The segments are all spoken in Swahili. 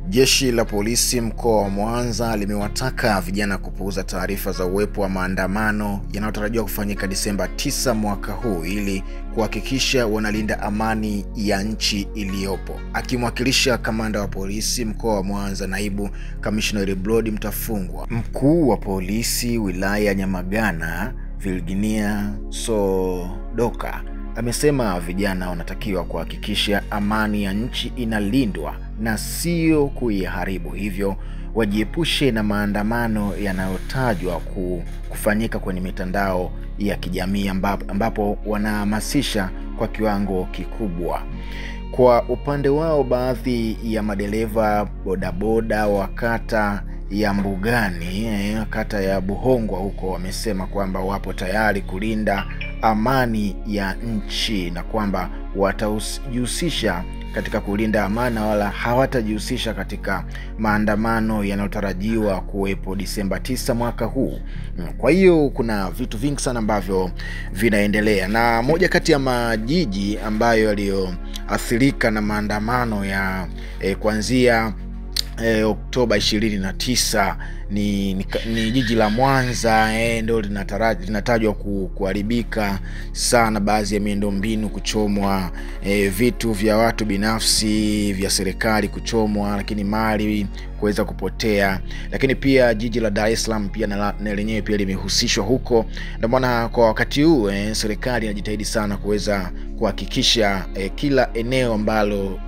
Jeshi la polisi mkoa wa Mwanza limewataka vijana kupuuza taarifa za uwepo wa maandamano yanayotarajiwa kufanyika Disemba 9 mwaka huu ili kuhakikisha wanalinda amani ya nchi iliyopo. Akimwakilisha kamanda wa polisi mkoa wa Mwanza, naibu kamishna Wilbrod Mtafungwa, mkuu wa polisi wilaya ya Nyamagana Virginia Sodoka amesema vijana wanatakiwa kuhakikisha amani ya nchi inalindwa na sio kuiharibu, hivyo wajiepushe na maandamano yanayotajwa kufanyika kwenye mitandao ya kijamii ambapo wanahamasisha kwa kiwango kikubwa. Kwa upande wao, baadhi ya madereva bodaboda wa kata ya Mbugani, kata ya Buhongwa huko, wamesema kwamba wapo tayari kulinda amani ya nchi na kwamba watajihusisha katika kulinda amani wala hawatajihusisha katika maandamano yanayotarajiwa kuwepo Disemba 9 mwaka huu. Kwa hiyo kuna vitu vingi sana ambavyo vinaendelea, na moja kati ya majiji ambayo yaliyoathirika na maandamano ya kuanzia Oktoba 29 ni jiji la Mwanza. Ndio linatajwa kuharibika sana, baadhi ya miundombinu kuchomwa, vitu vya watu binafsi vya serikali kuchomwa, lakini mali kuweza kupotea. Lakini pia jiji la Dar es Salaam pia na lenyewe pia limehusishwa huko. Ndio maana kwa wakati huu serikali inajitahidi sana kuweza kuhakikisha kila eneo ambalo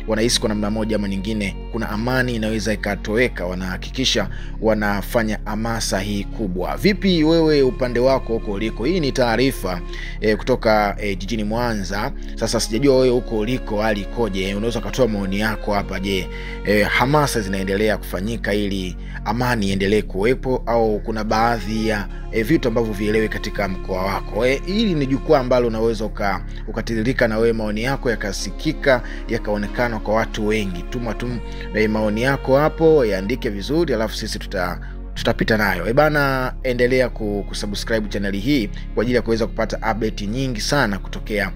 wanahisi kwa namna moja ama nyingine kuna amani inaweza ikatoweka, wanahakikisha wanafanya hamasa hii kubwa. Vipi wewe upande wako huko uliko? Hii ni taarifa kutoka jijini Mwanza. Sasa sijajua wewe huko uliko hali ikoje, unaweza kutoa maoni yako hapa. Je, hamasa zinaendelea kufanyika ili amani iendelee kuwepo, au kuna baadhi ya vitu ambavyo vielewe katika mkoa wako? Hili ni jukwaa ambalo unaweza ukatiririka na wewe maoni yako yakasikika, yakaonekana kwa watu wengi. Tuma maoni yako hapo, yaandike vizuri, alafu sisi tutapita nayo. Bana, endelea kusubscribe channel hii kwa ajili ya kuweza kupata update nyingi sana kutokea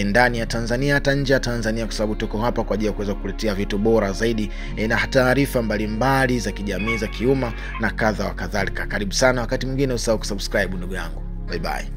ndani ya Tanzania hata nje ya Tanzania, kwa sababu tuko hapa kwa ajili ya kuweza kukuletea vitu bora zaidi na taarifa mbalimbali za kijamii, za kiumma na kadha wa kadhalika. Karibu sana, wakati mwingine usahau kusubscribe ndugu yangu. Bye bye.